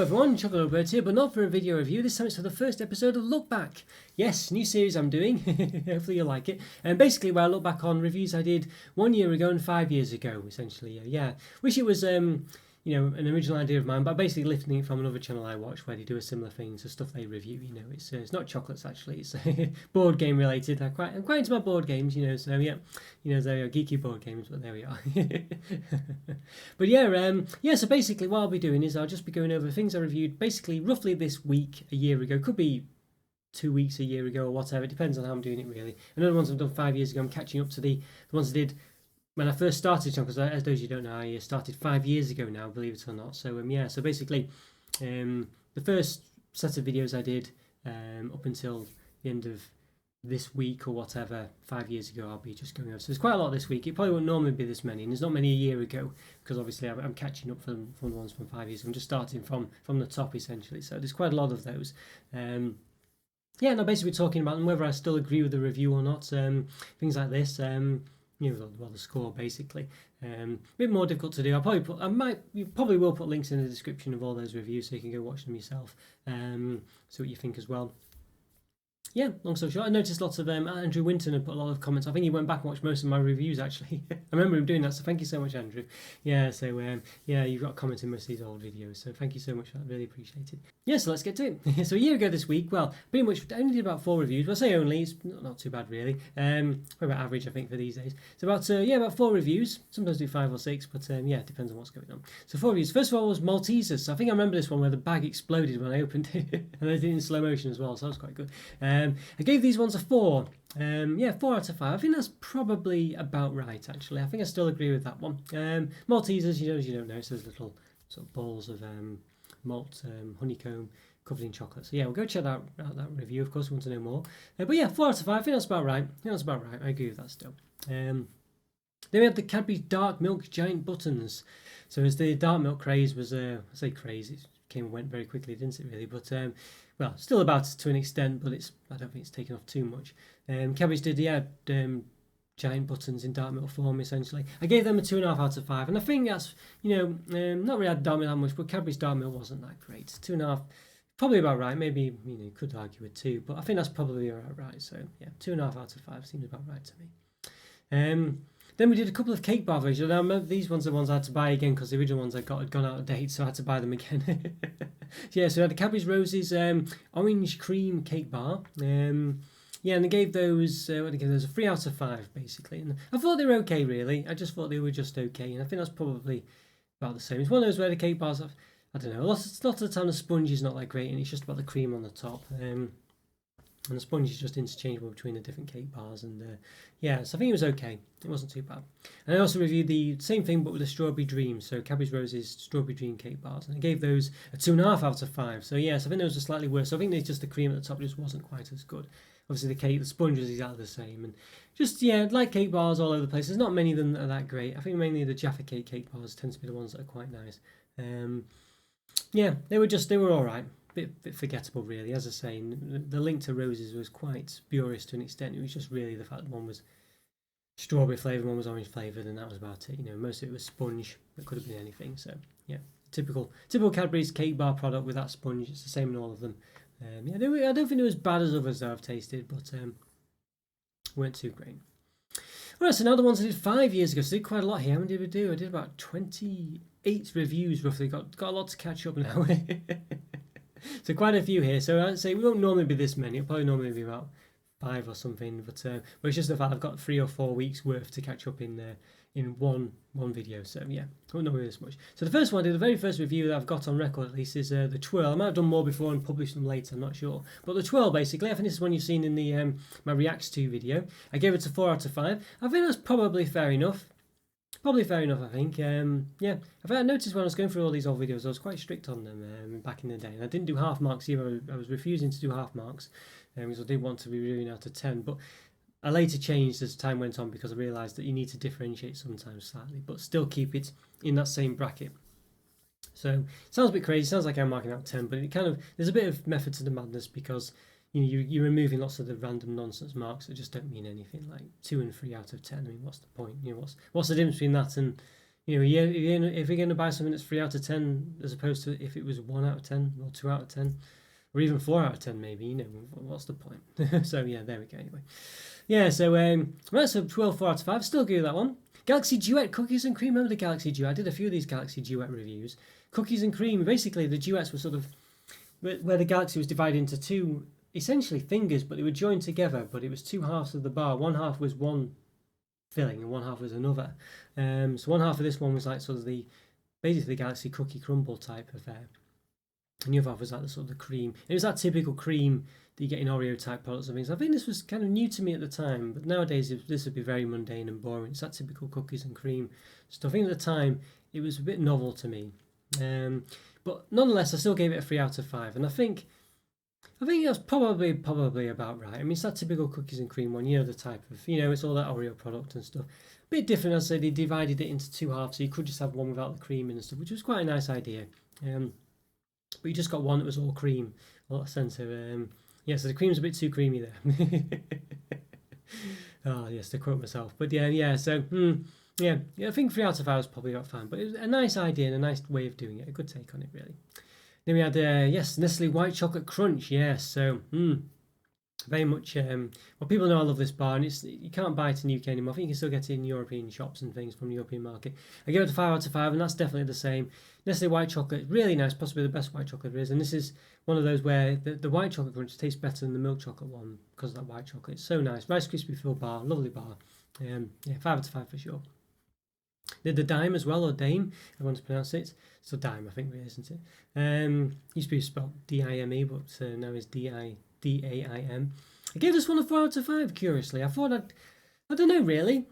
everyone, Chocolo Roberto here, but not for a video review. This time it's for the first episode of Look Back. Yes, new series I'm doing. Hopefully you'll like it. And basically where I look back on reviews I did 1 year ago and 5 years ago, essentially. Yeah, wish it was an original idea of mine, but basically lifting it from another channel I watch where they do a similar thing to stuff they review. It's not chocolates actually. It's board game related. I'm quite into my board games. So yeah, there we are, geeky board games. But there we are. But yeah. So basically, what I'll be doing is I'll just be going over things I reviewed basically roughly this week, a year ago. Could be 2 weeks, a year ago, or whatever. It depends on how I'm doing it really. And other ones I've done 5 years ago, I'm catching up to the ones I did when I first started, because as those you don't know, I started 5 years ago now, believe it or not. So so basically, the first set of videos I did up until the end of this week or whatever, 5 years ago, I'll be just going over. So there's quite a lot this week. It probably won't normally be this many, and there's not many a year ago, because obviously I'm catching up from the ones from 5 years ago. I'm just starting from the top essentially. So there's quite a lot of those. Basically talking about them, whether I still agree with the review or not, things like this. The score basically. A bit more difficult to do. You probably will put links in the description of all those reviews so you can go watch them yourself. See what you think as well. Yeah, long story short, I noticed lots of Andrew Winton had put a lot of comments. I think he went back and watched most of my reviews actually. I remember him doing that, so thank you so much, Andrew. Yeah, so you've got a comment in most of these old videos, so thank you so much for that, really appreciate it. Yeah, so let's get to it. So a year ago this week, well, pretty much I only did about 4 reviews. Well, I say only, it's not too bad really. Probably about average I think for these days. So about 4 reviews. Sometimes do 5 or 6, but it depends on what's going on. So 4 reviews. First of all was Maltesers. So I think I remember this one where the bag exploded when I opened it, and I did it in slow motion as well, so that was quite good. I gave these ones a 4. 4 out of 5. I think that's probably about right, actually. I think I still agree with that one. Maltesers, you don't know, it's those little sort of balls of malt honeycomb covered in chocolate. So yeah, we'll go check out that review. Of course, we want to know more. 4 out of 5. I think that's about right. I agree with that still. Then we had the Cadbury Dark Milk Giant Buttons. So as the dark milk craze was, I say craze, it came and went very quickly, didn't it really? But still about to an extent, but I don't think it's taken off too much. Cabbage did giant buttons in dark milk form essentially. I gave them a 2.5 out of 5, and I think that's not really had dark milk that much, but Cadbury's dark milk wasn't that great. 2.5, probably about right. Maybe you could argue with 2, but I think that's probably about right. So yeah, 2.5 out of 5 seems about right to me. Then we did a couple of cake bar versions. Now, remember, these ones are the ones I had to buy again because the original ones I got had gone out of date, so I had to buy them again. So I had the Cabbage Roses orange cream cake bar. And I gave those a 3 out of 5 basically. And I thought they were okay really. I just thought they were just okay, and I think that's probably about the same. It's one of those where the cake bars have, I don't know, lots of the time the sponge is not that great, and it's just about the cream on the top. And the sponge is just interchangeable between the different cake bars, and so I think it was okay. It wasn't too bad. And I also reviewed the same thing but with the Strawberry Dream, so Cabbage Roses Strawberry Dream cake bars, and I gave those a 2.5 out of 5. So I think those were slightly worse. So I think there's just the cream at the top just wasn't quite as good. Obviously the sponge was exactly the same, and just like cake bars all over the place. There's not many of them that are that great. I think mainly the Jaffa cake bars tend to be the ones that are quite nice. They were all right. Bit forgettable really. As I say, the link to Roses was quite spurious to an extent. It was just really the fact that one was strawberry flavoured, one was orange flavoured, and that was about it. Most of it was sponge. It could have been anything. So yeah, typical Cadbury's cake bar product with that sponge. It's the same in all of them. I don't think it was bad as others that I've tasted, but weren't too great. Alright, so now the ones I did 5 years ago. So I did quite a lot here. How many did we do? I did about 28 reviews roughly. Got a lot to catch up now. So quite a few here. So I'd say we won't normally be this many. It'll probably normally be about 5 or something. But it's just the fact I've got 3 or 4 weeks worth to catch up in one video. So yeah, won't normally be this much. So the first one I did, the very first review that I've got on record at least, is the Twirl. I might have done more before and published them later, I'm not sure. But the Twirl basically, I think this is one you've seen in the my Reacts to video. I gave it a 4 out of 5. I think that's probably fair enough. I think. I noticed when I was going through all these old videos, I was quite strict on them back in the day. And I didn't do half marks either. I was refusing to do half marks because I didn't want to be reviewing out of 10. But I later changed as time went on because I realised that you need to differentiate sometimes slightly, but still keep it in that same bracket. So it sounds a bit crazy. It sounds like I'm marking out 10, but there's a bit of method to the madness because you're removing lots of the random nonsense marks that just don't mean anything, like 2 and 3 out of 10. I mean, what's the point? What's the difference between that and You know, yeah, if you're going to buy something that's 3 out of 10, as opposed to if it was 1 out of 10 or 2 out of 10, or even 4 out of 10, maybe, you know, what's the point? So yeah, there we go. Anyway, yeah. So right, so 12, 4 out of 5. Still give that one. Galaxy Duet cookies and cream. Remember the Galaxy Duet? I did a few of these Galaxy Duet reviews. Cookies and cream. Basically, the duets were sort of where the Galaxy was divided into two, essentially fingers, but they were joined together. But it was two halves of the bar. One half was one filling, and one half was another. So one half of this one was like sort of basically the Galaxy cookie crumble type of and the other half was like the sort of the cream. It was that typical cream that you get in Oreo type products and things. I think this was kind of new to me at the time, but nowadays this would be very mundane and boring. It's that typical cookies and cream stuff. I think at the time it was a bit novel to me, but nonetheless I still gave it a 3 out of 5. And I think that's probably about right. I mean, it's that typical cookies and cream one, you know, the type of, you know, it's all that Oreo product and stuff. A bit different, as I say, they divided it into two halves, so you could just have one without the cream and stuff, which was quite a nice idea. But you just got one that was all cream, all that sense of, yeah, so the cream's a bit too creamy there. Oh, yes, to quote myself. But yeah, so, yeah, I think 3 out of 5 was probably about fine, but it was a nice idea and a nice way of doing it, a good take on it, really. Then we had, yes, Nestle White Chocolate Crunch, yes, so, very much, well, people know I love this bar, and you can't buy it in the UK anymore. I think you can still get it in European shops and things from the European market. I give it a 5 out of 5, and that's definitely the same. Nestle White Chocolate, really nice, possibly the best white chocolate there is, and this is one of those where the White Chocolate Crunch tastes better than the milk chocolate one because of that white chocolate. It's so nice. Rice Krispie filled bar, lovely bar. Yeah, 5 out of 5 for sure. Did the dime as well, or dame, everyone's pronounced it. So dime, I think, really, isn't it? Used to be spelled D-I-M-E, but now it's D-A-I-M. I gave this one a 4 out of 5, curiously. I don't know, really.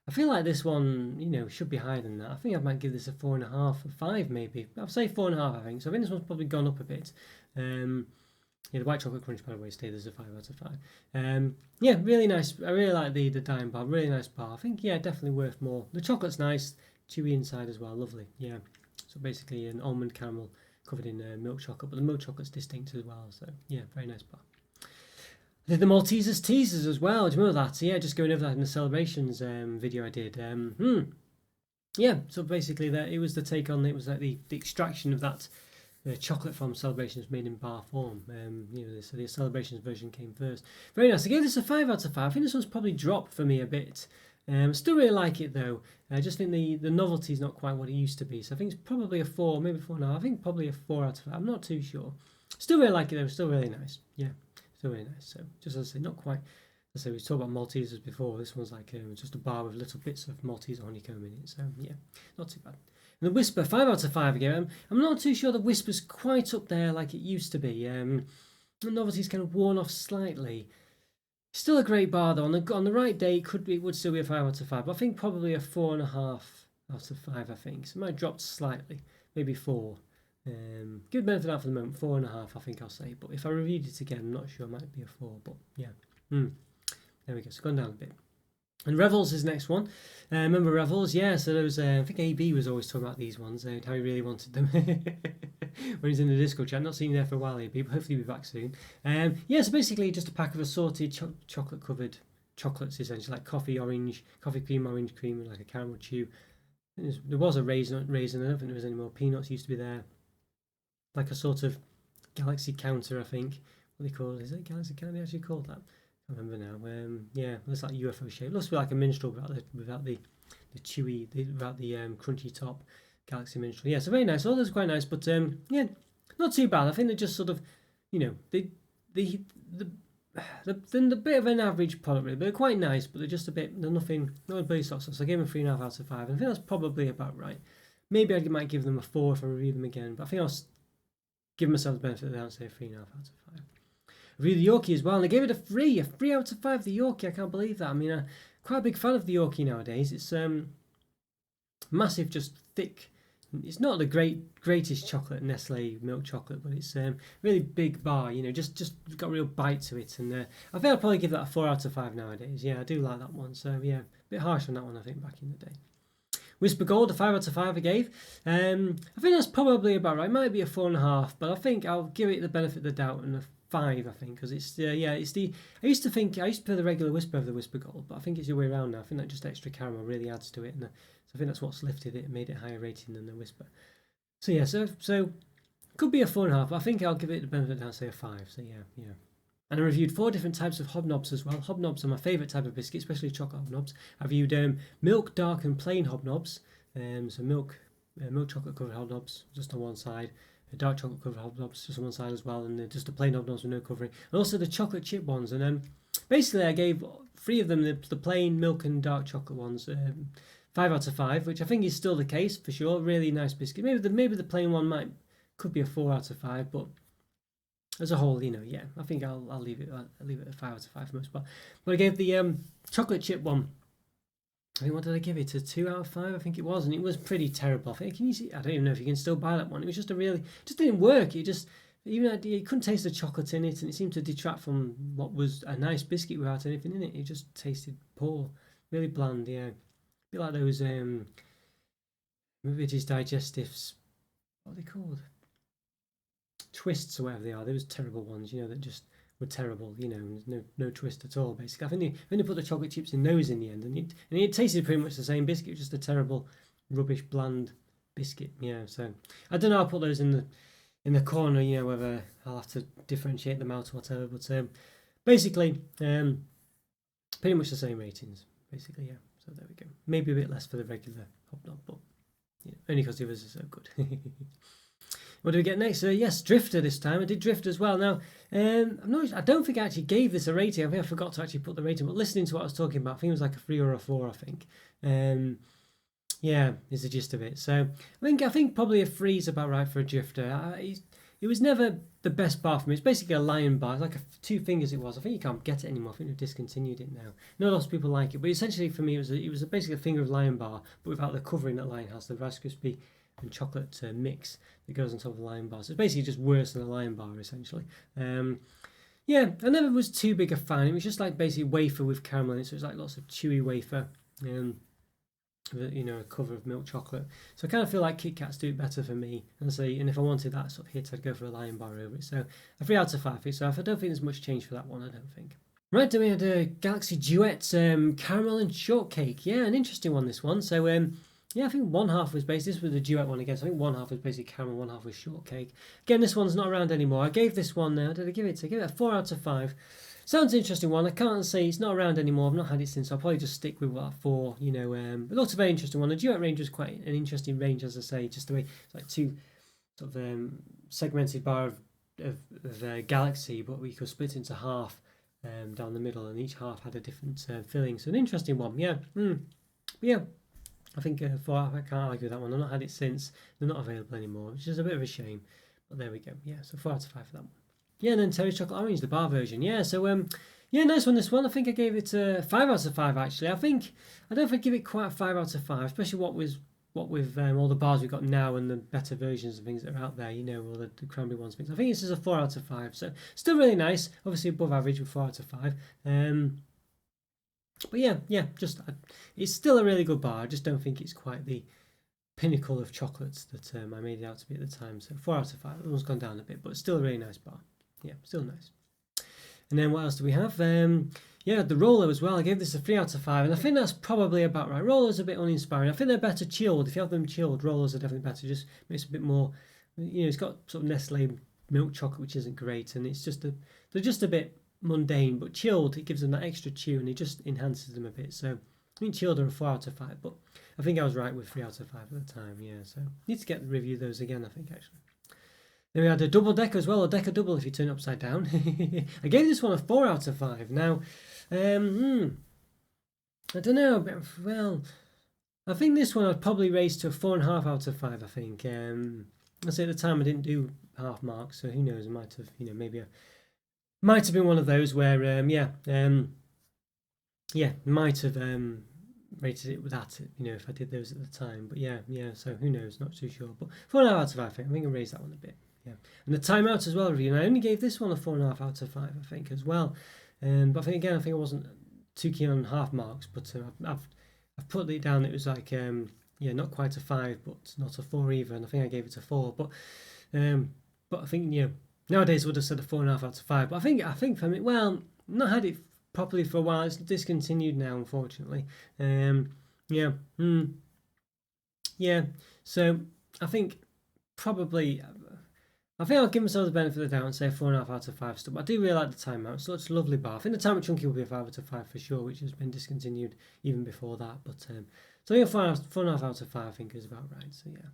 I feel like this one, you know, should be higher than that. I think I might give this a 4.5 or 5, maybe. I'll say 4.5, I think. So I think this one's probably gone up a bit. Yeah, the White Chocolate Crunch, by the way, stayed as a 5 out of 5. Yeah, really nice. I really like the dime bar. Really nice bar. I think, yeah, definitely worth more. The chocolate's nice. Chewy inside as well. Lovely. Yeah. So basically an almond caramel covered in milk chocolate. But the milk chocolate's distinct as well. So, yeah, very nice bar. I did the Maltesers teasers as well. Do you remember that? So, yeah, just going over that in the celebrations video I did. Yeah, so basically it was the take on, it was like the extraction of that chocolate from Celebrations made in bar form. You know, so the Celebrations version came first. Very nice. I gave this a 5 out of 5. I think this one's probably dropped for me a bit. Still really like it though. I just think the novelty is not quite what it used to be. So I think it's probably a 4, maybe 4.5. I think probably a 4 out of 5. I'm not too sure. Still really like it though. Still really nice. Yeah, still really nice. So just as I say, not quite. As I say, we talked about Maltesers before. This one's like just a bar with little bits of Maltese honeycomb in it. So yeah, not too bad. And the Whisper, 5 out of 5 again. I'm not too sure the Whisper's quite up there like it used to be. The novelty's kind of worn off slightly. Still a great bar though. On the right day, it would still be a 5 out of 5. But I think probably a 4.5 out of 5. I think so. It might have dropped slightly, maybe 4. Good benefit out for the moment. 4.5, I think I'll say. But if I reviewed it again, I'm not sure. It might be a 4. But yeah, there we go. It's gone down a bit. And Revels is next one. Remember Revels? Yeah, so there was, I think AB was always talking about these ones, how he really wanted them when he's in the Discord chat. Not seen you there for a while, AB, but hopefully he'll be back soon. Yeah, so basically just a pack of assorted chocolate-covered chocolates, essentially, like coffee cream, orange cream, and like a caramel chew. There was a raisin, I don't think there was any more. Peanuts used to be there. Like a sort of galaxy counter, I think. What they call it? Is it galaxy counter? They actually called that? I remember now. Yeah, it's like UFO shape. It looks like a minstrel without the chewy, without the crunchy top. Galaxy minstrel. Yeah, so very nice. All those are quite nice, but yeah, not too bad. I think they're just sort of, you know, the bit of an average product really, but they're quite nice. But they're just a bit. They're nothing. Not very soft. So I gave them 3.5 out of 5. And I think that's probably about right. Maybe I might give them a 4 if I review them again. But I think I'll give myself the benefit of the doubt and say 3.5 out of 5. Reviewed the Yorkie as well, and I gave it a 3 out of 5. The Yorkie, I can't believe that. I mean, I'm quite a big fan of the Yorkie nowadays. It's massive, just thick. It's not the greatest chocolate, Nestle milk chocolate, but it's really big bar. You know, just got a real bite to it, and I think I'll probably give that a 4 out of 5 nowadays. Yeah, I do like that one. So yeah, a bit harsh on that one, I think, back in the day. Whisper Gold, a 5 out of 5 I gave. I think that's probably about right. It might be a 4.5, but I think I'll give it the benefit of the doubt and a 5, I think, because it's yeah, it's the. I used to prefer the regular Whisper over the Whisper Gold, but I think it's the way around now. I think that just extra caramel really adds to it, and so I think that's what's lifted it and made it higher rating than the Whisper. So yeah, so could be a 4.5. I think I'll give it the benefit of the doubt, say a 5. So yeah. And I reviewed 4 different types of hobnobs as well. Hobnobs are my favourite type of biscuit, especially chocolate hobnobs. I reviewed milk, dark, and plain hobnobs. So milk chocolate covered hobnobs just on one side, dark chocolate covered hobnobs just on one side as well, and just the plain hobnobs with no covering, and also the chocolate chip ones. And basically I gave 3 of them, the plain milk and dark chocolate ones, 5 out of 5, which I think is still the case for sure. Really nice biscuit. Maybe the plain one could be a 4 out of 5, but as a whole, yeah, I think I'll leave it at 5 out of 5 for most part. But I gave the chocolate chip one, I think, what did I give it? A 2 out of 5, I think it was, and it was pretty terrible. I think, can you see? I don't even know if you can still buy that one. It was just just didn't work. You couldn't taste the chocolate in it, and it seemed to detract from what was a nice biscuit without anything in it. It just tasted poor, really bland. Yeah, a bit like those maybe Veggies Digestives. What are they called? Twists or whatever they are. Those terrible ones, that just were terrible. There's no twist at all. Basically, I think they put the chocolate chips in those in the end, and it tasted pretty much the same biscuit. It was just a terrible, rubbish, bland biscuit. Yeah, so I don't know. I'll put those in the corner. Whether I'll have to differentiate them out or whatever. But basically, pretty much the same ratings. Basically, yeah. So there we go.Maybe a bit less for the regular hobnob, but only because it was so good. What do we get next? Yes, Drifter this time. I did Drifter as well. Now, I don't think I actually gave this a rating. I think I forgot to actually put the rating, but listening to what I was talking about, I think it was like a 3 or a 4, I think. Yeah, is the gist of it. So I think probably a 3 is about right for a Drifter. It was never the best bar for me. It's basically a lion bar. It's like 2 fingers it was. I think you can't get it anymore. I think they've discontinued it now. Not lots of people like it, but essentially for me it was basically a finger of lion bar, but without the covering that lion has, the Rice Krispie and chocolate mix that goes on top of the lion bar. So it's basically just worse than a lion bar, essentially. Yeah, I never was too big a fan. It was just like basically wafer with caramel in it, so it's like lots of chewy wafer, a cover of milk chocolate. So I kind of feel like Kit Kats do it better for me. And if I wanted that sort of hit, I'd go for a lion bar over it. So a 3 out of 5. So I don't think there's much change for that one, I don't think. Right, then we had a Galaxy Duet caramel and shortcake. Yeah, an interesting one, this one. So yeah, I think one half was this was the Duet one again, so I think one half was basically caramel, one half was shortcake. Again, this one's not around anymore. I gave this one, did I give it? I gave it a 4 out of 5. Sounds an interesting one. I can't say it's not around anymore. I've not had it since. I'll probably just stick with 4, but lots of very interesting one. The Duet range was quite an interesting range, as I say, just the way it's like 2 sort of segmented bar of Galaxy, but we could split into half down the middle, and each half had a different filling. So an interesting one, yeah. Yeah. I think 4, I can't argue with that one. I've not had it since. They're not available anymore, which is a bit of a shame. But there we go. Yeah, so 4 out of 5 for that one. Yeah, and then Terry Chocolate Orange, the bar version. Yeah, so yeah, nice one, this one. I think I gave it 5 out of 5, actually. I don't think I give it quite a 5 out of 5, especially what with all the bars we've got now and the better versions and things that are out there, all the cranberry ones. Things. I think this is a 4 out of 5. So still really nice. Obviously above average with 4 out of 5. But yeah, it's still a really good bar. I just don't think it's quite the pinnacle of chocolates that I made it out to be at the time. So 4 out of 5. That one's gone down a bit, but it's still a really nice bar. Yeah, still nice. And then what else do we have? Yeah, the roller as well. I gave this a 3 out of 5, and I think that's probably about right. Rollers are a bit uninspiring. I think they're better chilled. If you have them chilled, rollers are definitely better. Just makes it a bit more. It's got sort of Nestle milk chocolate, which isn't great, and they're just a bit mundane, but chilled, it gives them that extra chew and it just enhances them a bit. So I think chilled are a 4 out of 5, but I think I was right with 3 out of 5 at the time. Yeah, so need to get the review those again, I think, actually. Then we had a double decker as well, a decker double if you turn it upside down. I gave this one a 4 out of 5. Now I don't know, well, I think this one I'd probably raise to a 4.5 out of 5, I think. I say at the time I didn't do half marks, so who knows, I might have, maybe might have been one of those where, might have rated it with that, if I did those at the time. But yeah, so who knows, not too sure. But 4.5 out of 5, I think I raised that one a bit. Yeah, and the timeout as well review. And I only gave this one a 4.5 out of 5, I think, as well. But I think I wasn't too keen on half marks, but I've put it down. It was like not quite a 5, but not a 4 either. And I think I gave it a 4. But I think nowadays would have said a 4.5 out of 5. But I think for me, well, not had it properly for a while. It's discontinued now, unfortunately. Yeah, yeah. So I think probably. I think I'll give myself the benefit of the doubt and say 4.5 out of 5 stuff. I do really like the timeout. So it's a lovely bar. I think the time chunky will be a 5 out of 5 for sure, which has been discontinued even before that. But so yeah, 4.5 out of 5 I think is about right. So yeah.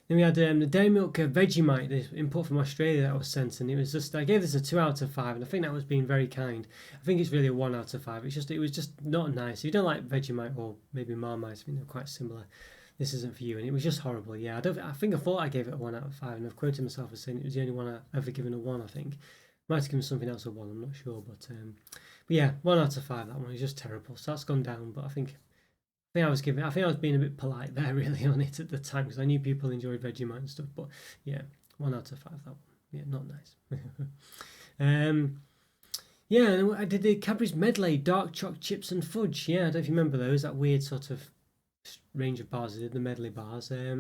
Then we had the Dairy Milk Vegemite, the import from Australia that was sent, and it was just I gave this a 2 out of 5, and I think that was being very kind. I think it's really a 1 out of 5. It was just not nice. If you don't like Vegemite or maybe Marmite, I think they're quite similar. This isn't for you, and it was just horrible. Yeah, I think I thought I gave it a 1 out of 5, and I've quoted myself as saying it was the only one I've ever given a 1. I think might have given something else a 1. I'm not sure, but yeah, 1 out of 5. That one is just terrible. So that's gone down, but I think I was being a bit polite there really on it at the time because I knew people enjoyed Vegemite and stuff. But yeah, 1 out of 5 that one. Yeah, not nice. Yeah, and I did the Cabbage Medley, dark choc chips and fudge. Yeah, I don't know if you remember those. That weird sort of range of bars I did, the medley bars. I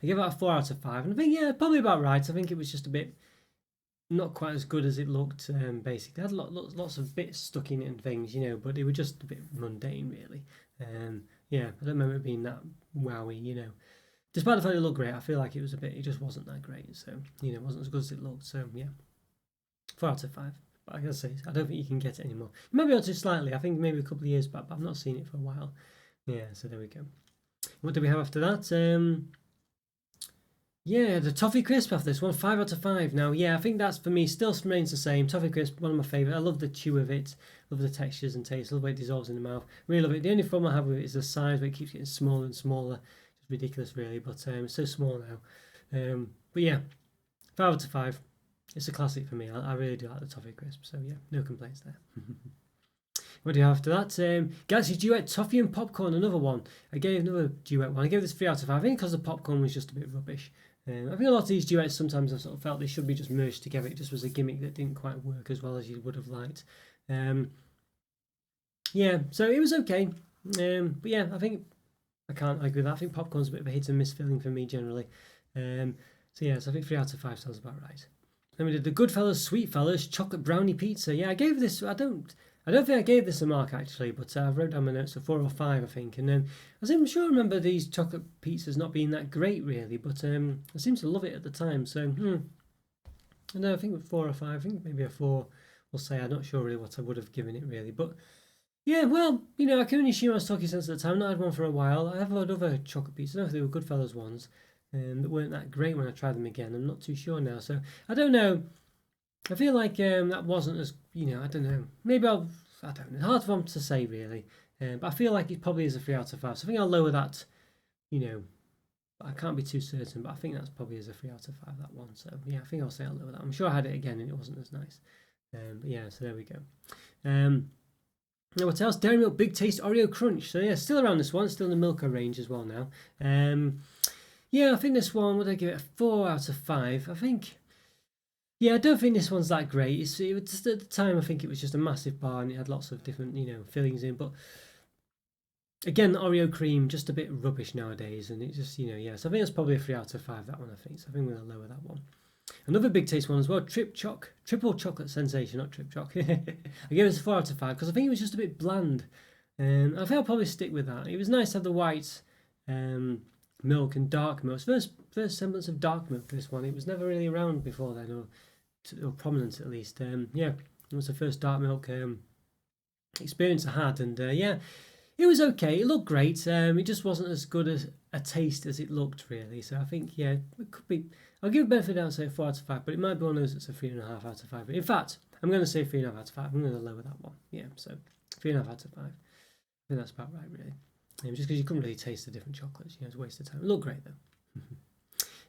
gave that a 4 out of 5, and I think yeah, probably about right. I think it was just a bit not quite as good as it looked. Basically, it had lots of bits stuck in it and things, you know, but it was just a bit mundane, really. Yeah, I don't remember it being that wowy, you know. Despite the fact it looked great, I feel like it just wasn't that great. So, you know, it wasn't as good as it looked. So, yeah, 4 out of 5. But I gotta say, I don't think you can get it anymore. You might be able to slightly. I think maybe a couple of years back, but I've not seen it for a while. Yeah, so there we go. What do we have after that? Yeah, the Toffee Crisp after this one, 5 out of 5. Now, yeah, I think that's for me still remains the same. Toffee Crisp, one of my favourite. I love the chew of it, love the textures and taste, love the way it dissolves in the mouth. Really love it. The only problem I have with it is the size, where it keeps getting smaller and smaller. It's ridiculous, really, but it's so small now. But yeah, 5 out of 5. It's a classic for me. I really do like the Toffee Crisp, so yeah, no complaints there. What do you have after that? Galaxy Duet, Toffee and Popcorn, another one. I gave another Duet one. I gave this 3 out of 5. I think because the popcorn was just a bit rubbish. I think a lot of these duets sometimes I've sort of felt they should be just merged together. It just was a gimmick that didn't quite work as well as you would have liked. Yeah, so it was okay. But yeah, I think I can't argue with that. I think popcorn's a bit of a hit and miss feeling for me generally. So yeah, so I think 3 out of 5 sounds about right. Then we did the Goodfellas, Sweetfellas, Chocolate Brownie Pizza. Yeah, I gave this, I don't think I gave this a mark actually, but I wrote down my notes, so 4 or 5 I think. And then I'm sure I remember these chocolate pizzas not being that great really, but I seem to love it at the time. So I think with 4 or 5, I think maybe a 4 will say. I'm not sure really what I would have given it really, but yeah, well, you know, I can only assume I was talking sense at the time. I've not had one for a while. I have had other chocolate pizzas. I don't know if they were Goodfellas ones that weren't that great when I tried them again. I'm not too sure now, so I don't know. I feel like that wasn't as, you know, I don't know. Maybe I don't know. It's hard for them to say really, but I feel like it probably is a 3 out of 5. So I think I'll lower that. You know, I can't be too certain, but I think that's probably is a 3 out of 5 that one. So yeah, I think I'll say I'll lower that. I'm sure I had it again and it wasn't as nice. But yeah, so there we go. Now what else? Dairy Milk Big Taste Oreo Crunch. So yeah, still around this one, still in the Milka range as well now. Yeah, I think this one, would I give it a 4 out of 5? I think. Yeah, I don't think this one's that great. It was just, at the time, I think it was just a massive bar and it had lots of different, you know, fillings in. But again, the Oreo cream, just a bit rubbish nowadays. And it just, you know, yeah. So I think it's probably a 3 out of 5, that one, I think. So I think we're going to lower that one. Another big taste one as well, Triple Chocolate Sensation, not Trip Choc. I gave it a 4 out of 5 because I think it was just a bit bland. I think I'll probably stick with that. It was nice to have the white milk and dark milk. It's first semblance of dark milk, this one. It was never really around before then, or prominent at least. Yeah, it was the first dark milk experience I had, and yeah, it was okay. It looked great. It just wasn't as good as a taste as it looked really. So I think yeah, it could be. I'll give it benefit of the doubt, say 4 out of 5, but it might be one of those that's a 3.5 out of 5. In fact, I'm going to say 3.5 out of 5. I'm going to lower that one. Yeah, so 3.5 out of 5. I think that's about right really. Just because you couldn't really taste the different chocolates, you know, it's a waste of time. It looked great though.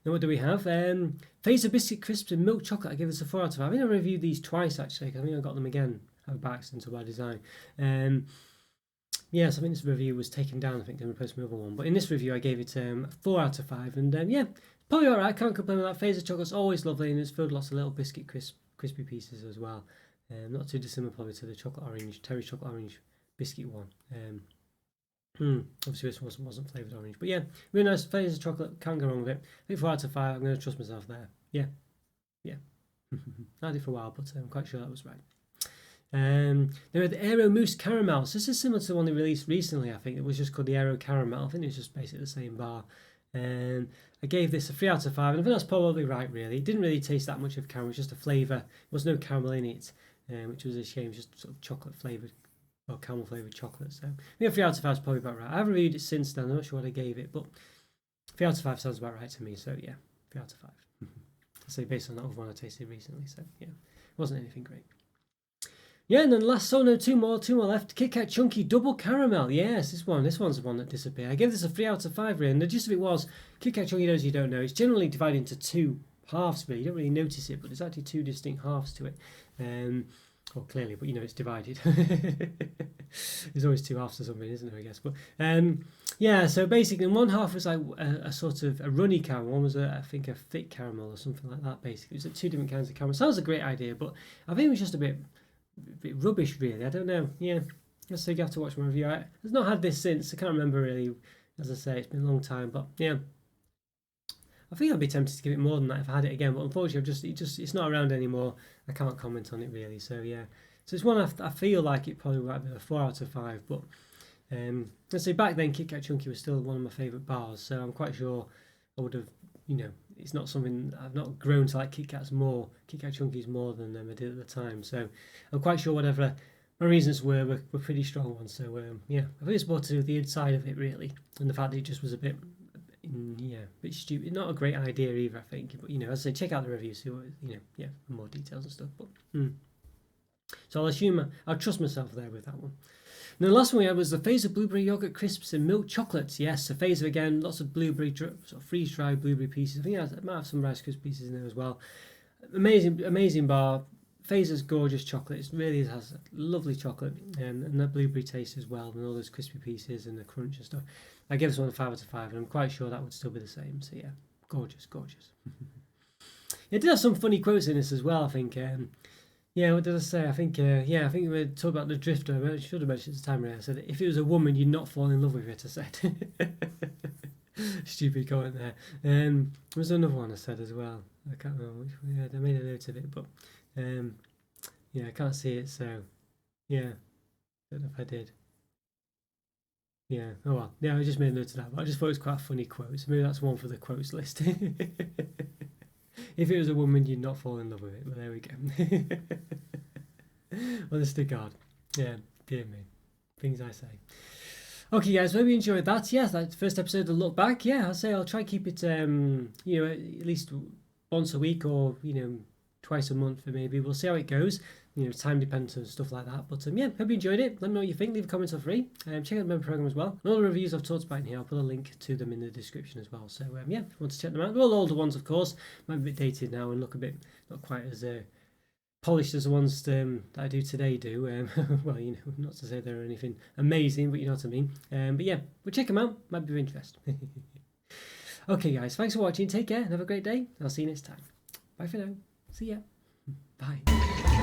Now what do we have? Phaser Biscuit Crisps and Milk Chocolate. I give this a 4 out of 5. I think I reviewed these twice actually, because I think I got them again by accident or by design. Yes, I think this review was taken down, I think, to replace my other one. But in this review, I gave it a 4 out of 5. And yeah, probably alright. I can't complain with that. Phaser chocolate's always lovely, and it's filled with lots of little biscuit crispy pieces as well. Not too dissimilar probably to the Terry chocolate orange biscuit one. Obviously this wasn't flavoured orange. But yeah, really nice. Phaser chocolate, can't go wrong with it. I think 4 out of 5. I'm going to trust myself there. Yeah. I had it for a while, but I'm quite sure that was right. Then we had the Aero Mousse Caramel. So this is similar to the one they released recently, I think. It was just called the Aero Caramel. I think it was just basically the same bar. I gave this a 3 out of 5, and I think that's probably right, really. It didn't really taste that much of caramel, it was just a flavour. There was no caramel in it, which was a shame. It was just sort of chocolate flavoured, or caramel flavoured chocolate. So I think 3 out of 5 is probably about right. I haven't reviewed it since then, I'm not sure what I gave it, but 3 out of 5 sounds about right to me, so yeah, 3 out of 5. I say based on that other one I tasted recently, so yeah, it wasn't anything great. Yeah, and then last, so no, two more left. Kit Kat Chunky Double Caramel. Yes, this one's the one that disappeared. I gave this a 3 out of 5, really. And the gist of it was, Kit Kat Chunky, those you don't know, it's generally divided into 2 halves, really. You don't really notice it, but there's actually 2 distinct halves to it. Well, clearly, but you know it's divided. There's always 2 halves to something, isn't there, I guess. But yeah, so basically, one half was like a sort of a runny caramel, one was I think a thick caramel or something like that. Basically, it was like 2 different kinds of caramel. Sounds a great idea, but I think it was just a bit rubbish, really. I don't know. Yeah, so you have to watch my review. I've not had this since. I can't remember really. As I say, it's been a long time, but yeah, I think I'd be tempted to give it more than that if I had it again. But unfortunately, it's not around anymore. I can't comment on it really. So yeah, so it's one I feel like it probably might be a 4 out of 5. But let's say back then, Kit Kat Chunky was still one of my favourite bars. So I'm quite sure I would have, you know, it's not something I've not grown to like Kit Kat Chunkies more than I did at the time. So I'm quite sure whatever my reasons were pretty strong ones. So yeah, I think it's more to do with the inside of it really, and the fact that it just was a bit stupid. Not a great idea either, I think. But you know, as I say, check out the review, see what, you know, yeah, more details and stuff. But so I'll trust myself there with that one. And the last one we had was the Fazer Blueberry Yogurt Crisps and Milk Chocolates. Yes, so Fazer again, lots of blueberry, sort of freeze-dried blueberry pieces. I think it might have some Rice Crisp pieces in there as well. Amazing bar. Fazer's gorgeous chocolate. It really has lovely chocolate and that blueberry taste as well, and all those crispy pieces and the crunch and stuff. I gave this one a 5 out of 5, and I'm quite sure that would still be the same. So yeah, gorgeous. It did have some funny quotes in this as well, I think. Yeah, what did I say? I think we were talking about the drifter. I should have mentioned at the time. I said, if it was a woman, you'd not fall in love with it, I said. Stupid comment there. There was another one I said as well. I can't remember which one. Yeah, I made a note of it, but yeah, I can't see it, so yeah, don't know if I did. Yeah, oh well. Yeah, I just made a note of that, but I just thought it was quite a funny quote, so maybe that's one for the quotes list. If it was a woman, you'd not fall in love with it. Well, there we go. Honest to God. Yeah, dear me. Things I say. Okay, guys, hope you enjoyed that. Yeah, that first episode of the Look Back. Yeah, I'll say I'll try to keep it, you know, at least once a week or, you know, twice a month maybe. We'll see how it goes. You know, time dependent and stuff like that. But yeah, hope you enjoyed it. Let me know what you think. Leave a comment for free. Check out the member program as well. And all the reviews I've talked about in here, I'll put a link to them in the description as well. So yeah, if you want to check them out. They're all older ones, of course. Might be a bit dated now and look a bit not quite as polished as the ones that I do today do. Well, you know, not to say they're anything amazing, but you know what I mean. But yeah, we'll check them out. Might be of interest. Okay, guys, thanks for watching. Take care and have a great day. I'll see you next time. Bye for now. See ya. Bye.